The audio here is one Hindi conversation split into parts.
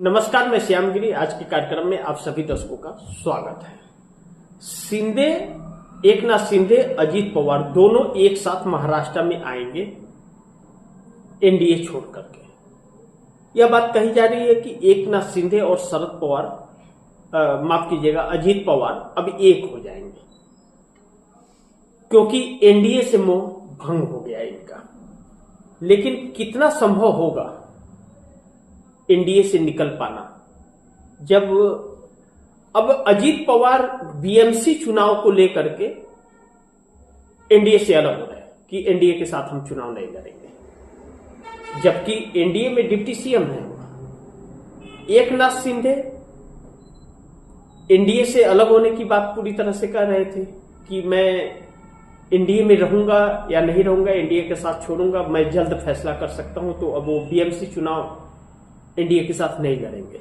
नमस्कार, मैं श्यामगिरी। आज के कार्यक्रम में आप सभी दर्शकों का स्वागत है। शिंदे, एकनाथ शिंदे, अजीत पवार दोनों एक साथ महाराष्ट्र में आएंगे एनडीए छोड़ करके। यह बात कही जा रही है कि एकनाथ शिंदे और शरद पवार, माफ कीजिएगा, अजीत पवार अब एक हो जाएंगे क्योंकि एनडीए से मोह भंग हो गया इनका। लेकिन कितना संभव होगा एनडीए से निकल पाना, जब अब अजीत पवार बीएमसी चुनाव को लेकर के एनडीए से अलग हो रहे हैं कि एनडीए के साथ हम चुनाव नहीं लड़ेंगे, जबकि एनडीए में डिप्टी सीएम है एकनाथ शिंदे। एनडीए से अलग होने की बात पूरी तरह से कर रहे थे कि मैं एनडीए में रहूंगा या नहीं रहूंगा, एनडीए के साथ छोड़ूंगा, मैं जल्द फैसला कर सकता हूं। तो अब वो बीएमसी चुनाव एनडीए के साथ नहीं लड़ेंगे,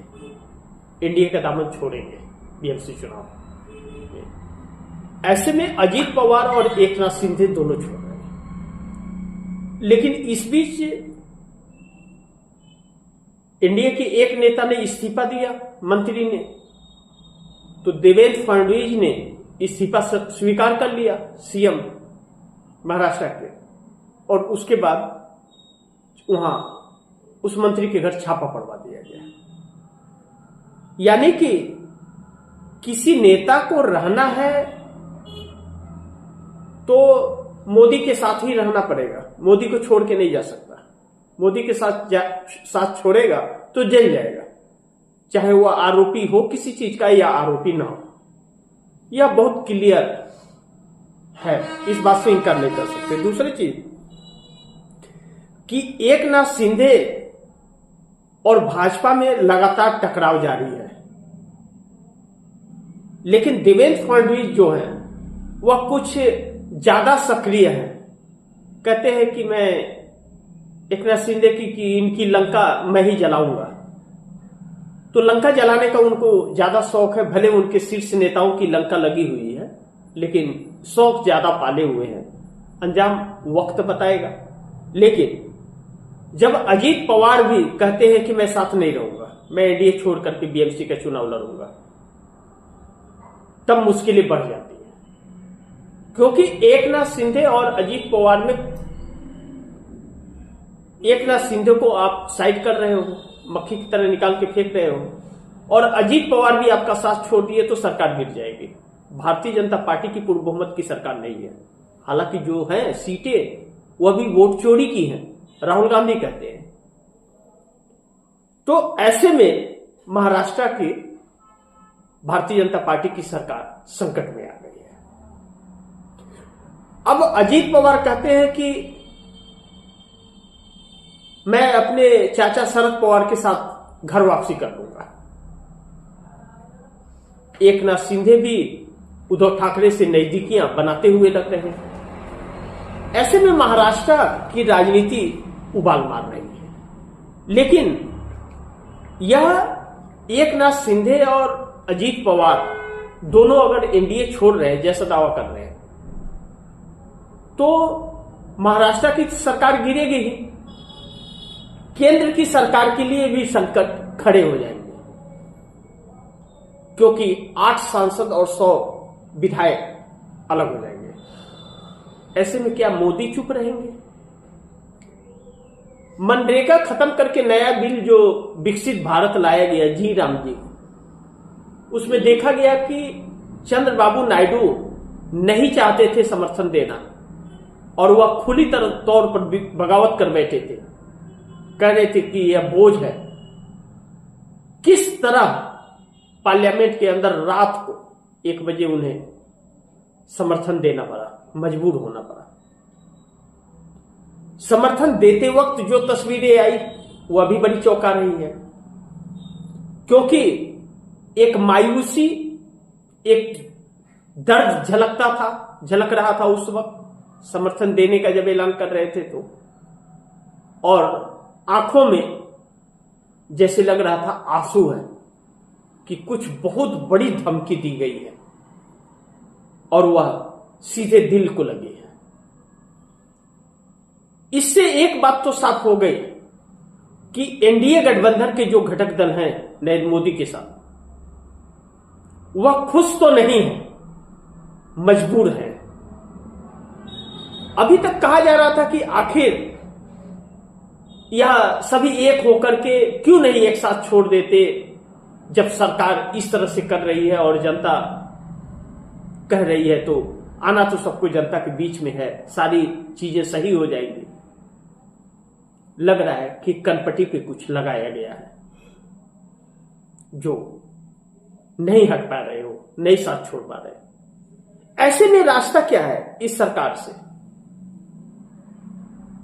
एनडीए का दामन छोड़ेंगे बीएमसी चुनाव। ऐसे में अजीत पवार और एकनाथ शिंदे दोनों छोड़ रहे हैं। लेकिन इस बीच एनडीए के एक नेता ने इस्तीफा दिया, मंत्री ने, तो देवेंद्र फडणवीस ने इस्तीफा स्वीकार कर लिया, सीएम महाराष्ट्र के। और उसके बाद वहां उस मंत्री के घर छापा पड़वा दिया गया। यानी कि किसी नेता को रहना है तो मोदी के साथ ही रहना पड़ेगा, मोदी को छोड़ के नहीं जा सकता। मोदी के साथ छोड़ेगा तो जेल जाएगा, चाहे वह आरोपी हो किसी चीज का या आरोपी ना हो। यह बहुत क्लियर है, इस बात से इनकार नहीं कर सकते। दूसरी चीज कि एकनाथ शिंदे और भाजपा में लगातार टकराव जारी है, लेकिन देवेंद्र फडणवीस जो है वह कुछ ज्यादा सक्रिय है। कहते हैं कि मैं एकनाथ शिंदे की इनकी लंका मैं ही जलाऊंगा। तो लंका जलाने का उनको ज्यादा शौक है। भले उनके शीर्ष नेताओं की लंका लगी हुई है, लेकिन शौक ज्यादा पाले हुए हैं। अंजाम वक्त बताएगा। लेकिन जब अजीत पवार भी कहते हैं कि मैं साथ नहीं रहूंगा, मैं एनडीए छोड़ करके बीएमसी का चुनाव लड़ूंगा, तब मुश्किलें बढ़ जाती हैं। क्योंकि एकनाथ शिंदे और अजीत पवार में, एकनाथ शिंदे को आप साइड कर रहे हो, मक्खी की तरह निकाल के फेंक रहे हो, और अजीत पवार भी आपका साथ छोड़ दिए तो सरकार गिर जाएगी। भारतीय जनता पार्टी की पूर्ण बहुमत की सरकार नहीं है। हालांकि जो है सीटें वह भी वोट चोरी की हैं, राहुल गांधी कहते हैं। तो ऐसे में महाराष्ट्र की भारतीय जनता पार्टी की सरकार संकट में आ गई है। अब अजीत पवार कहते हैं कि मैं अपने चाचा शरद पवार के साथ घर वापसी कर लूंगा। एकनाथ शिंदे भी उद्धव ठाकरे से नजदीकियां बनाते हुए लग रहे हैं। ऐसे में महाराष्ट्र की राजनीति उबाल मार रही है। लेकिन यह एकनाथ शिंदे और अजीत पवार दोनों अगर एनडीए छोड़ रहे हैं जैसा दावा कर रहे हैं, तो महाराष्ट्र की सरकार गिरेगी ही। केंद्र की सरकार के लिए भी संकट खड़े हो जाएंगे, क्योंकि 8 सांसद और 100 विधायक अलग हो जाएंगे। ऐसे में क्या मोदी चुप रहेंगे? मनरेगा खत्म करके नया बिल जो विकसित भारत लाया गया, जी राम जी, उसमें देखा गया कि चंद्रबाबू नायडू नहीं चाहते थे समर्थन देना, और वह खुली तौर पर बगावत कर बैठे थे। कह रहे थे कि यह बोझ है। किस तरह पार्लियामेंट के अंदर रात को 1 बजे उन्हें समर्थन देना पड़ा, मजबूर होना पड़ा। समर्थन देते वक्त जो तस्वीरें आई वह भी बड़ी चौंका रही है, क्योंकि एक मायूसी, एक दर्द झलक रहा था उस वक्त समर्थन देने का जब ऐलान कर रहे थे तो। और आंखों में जैसे लग रहा था आंसू है कि कुछ बहुत बड़ी धमकी दी गई है और वह सीधे दिल को लगी है। इससे एक बात तो साफ हो गई कि एनडीए गठबंधन के जो घटक दल हैं नरेंद्र मोदी के साथ, वह खुश तो नहीं है, मजबूर है। अभी तक कहा जा रहा था कि आखिर यह सभी एक होकर के क्यों नहीं एक साथ छोड़ देते, जब सरकार इस तरह से कर रही है और जनता कह रही है, तो आना तो सबको जनता के बीच में है, सारी चीजें सही हो जाएंगी। लग रहा है कि कनपटी पे कुछ लगाया गया है, जो नहीं हट पा रहे हो, नहीं साथ छोड़ पा रहे। ऐसे में रास्ता क्या है इस सरकार से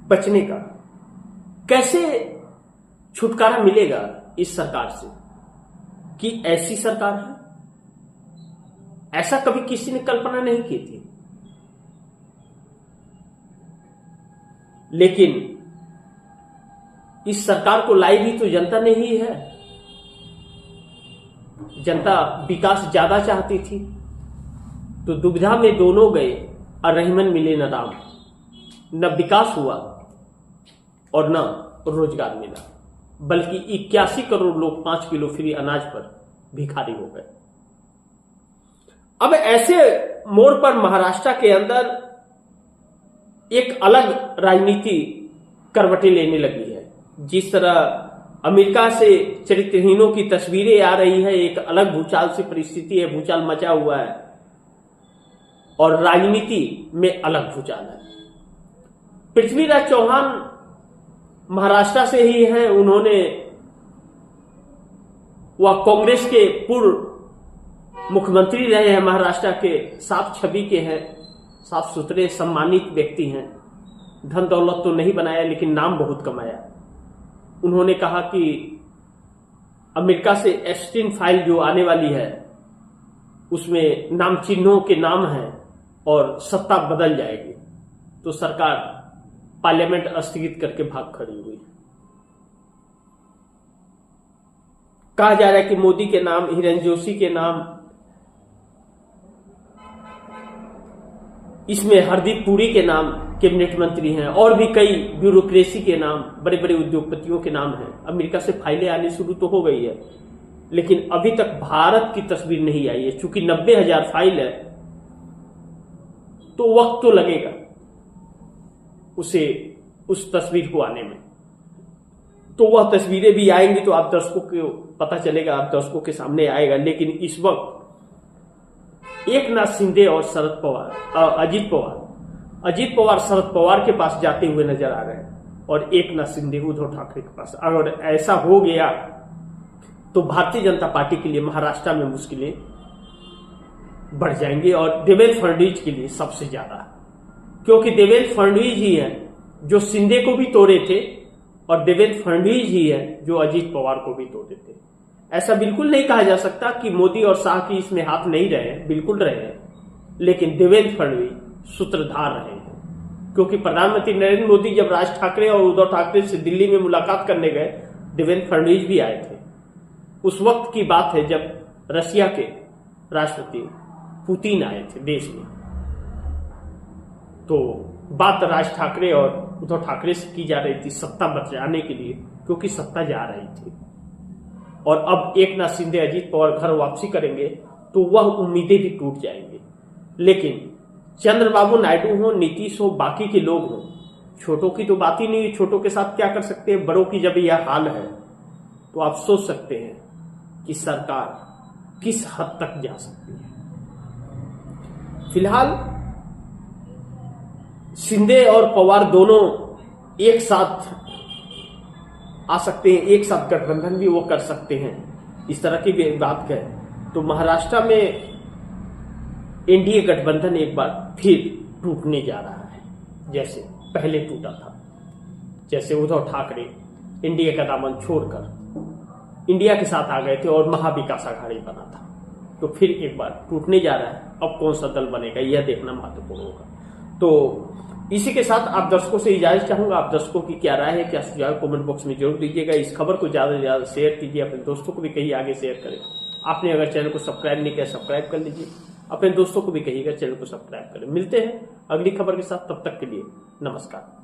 बचने का? कैसे छुटकारा मिलेगा इस सरकार से कि ऐसी सरकार है? ऐसा कभी किसी ने कल्पना नहीं की थी। लेकिन इस सरकार को लाई भी तो जनता ने ही है। जनता विकास ज्यादा चाहती थी, तो दुविधा में दोनों गए और रहीमन मिले न राम। न विकास हुआ और न रोजगार मिला, बल्कि 81 करोड़ लोग 5 किलो फ्री अनाज पर भिखारी हो गए। अब ऐसे मोड़ पर महाराष्ट्र के अंदर एक अलग राजनीति करवटें लेने लगी है। जिस तरह अमेरिका से चरित्रहीनों की तस्वीरें आ रही है, एक अलग भूचाल से परिस्थिति है, भूचाल मचा हुआ है और राजनीति में अलग भूचाल है। पृथ्वीराज चौहान महाराष्ट्र से ही हैं। उन्होंने वह कांग्रेस के पूर्व मुख्यमंत्री रहे हैं, महाराष्ट्र के, साफ छवि के हैं, साफ सुथरे सम्मानित व्यक्ति हैं। धन दौलत तो नहीं बनाया, लेकिन नाम बहुत कमाया। उन्होंने कहा कि अमेरिका से एप्स्टीन फाइल जो आने वाली है, उसमें नाम चिन्हों के नाम हैं और सत्ता बदल जाएगी। तो सरकार पार्लियामेंट स्थगित करके भाग खड़ी हुई। कहा जा रहा है कि मोदी के नाम, हिरेन जोशी के नाम, इसमें हरदीप पुरी के नाम कैबिनेट मंत्री हैं, और भी कई ब्यूरोक्रेसी के नाम, बड़े बड़े उद्योगपतियों के नाम हैं। अमेरिका से फाइलें आनी शुरू तो हो गई है, लेकिन अभी तक भारत की तस्वीर नहीं आई है। चूंकि 90,000 फाइल है, तो वक्त तो लगेगा उसे उस तस्वीर को आने में। तो वह तस्वीरें भी आएंगी तो आप दर्शकों को पता चलेगा, आप दर्शकों के सामने आएगा। लेकिन इस वक्त एकनाथ शिंदे और अजीत पवार शरद पवार के पास जाते हुए नजर आ रहे हैं और एकनाथ शिंदे उद्धव ठाकरे के पास। अगर ऐसा हो गया तो भारतीय जनता पार्टी के लिए महाराष्ट्र में मुश्किलें बढ़ जाएंगी, और देवेंद्र फडणवीस के लिए सबसे ज्यादा, क्योंकि देवेंद्र फडणवीस ही है जो शिंदे को भी तोड़े थे और देवेंद्र फडणवीस ही है जो अजीत पवार को भी तोड़े थे। ऐसा बिल्कुल नहीं कहा जा सकता कि मोदी और शाह की इसमें हाथ नहीं रहे हैं, बिल्कुल रहे हैं, लेकिन देवेंद्र फडणवीस सूत्रधार रहे हैं। क्योंकि प्रधानमंत्री नरेंद्र मोदी जब राज ठाकरे और उद्धव ठाकरे से दिल्ली में मुलाकात करने गए, देवेंद्र फडणवीस भी आए थे। उस वक्त की बात है जब रशिया के राष्ट्रपति पुतिन आए थे देश में। तो बात राज ठाकरे और उद्धव ठाकरे से की जा रही थी सत्ता बचाने के लिए, क्योंकि सत्ता जा रही थी। और अब एकनाथ शिंदे, अजीत पवार घर वापसी करेंगे तो वह उम्मीदें भी टूट जाएंगी। लेकिन चंद्रबाबू नायडू हो, नीतीश हो, बाकी के लोग हो, छोटों की तो बात ही नहीं। छोटों के साथ क्या कर सकते हैं? बड़ों की जब यह हाल है तो आप सोच सकते हैं कि सरकार किस हद तक जा सकती है। फिलहाल शिंदे और पवार दोनों एक साथ आ सकते हैं, एक साथ गठबंधन भी वो कर सकते हैं। इस तरह की भी बात करें तो महाराष्ट्र में एनडीए गठबंधन एक बार फिर टूटने जा रहा है, जैसे पहले टूटा था। जैसे उद्धव ठाकरे एनडीए का दामन छोड़कर इंडिया के साथ आ गए थे और महाविकास आघाड़ी बना था, तो फिर एक बार टूटने जा रहा है। अब कौन सा दल बनेगा यह देखना महत्वपूर्ण होगा। तो इसी के साथ आप दर्शकों से इजाजत चाहूंगा। आप दर्शकों की क्या राय है, क्या सुझाव, कमेंट बॉक्स में जरूर दीजिएगा। इस खबर को ज्यादा से ज्यादा शेयर कीजिए, अपने दोस्तों को भी कहिए आगे शेयर करें। आपने अगर चैनल को सब्सक्राइब नहीं किया, सब्सक्राइब कर लीजिए। अपने दोस्तों को भी कहिएगा चैनल को सब्सक्राइब करें। मिलते हैं अगली खबर के साथ, तब तक के लिए नमस्कार।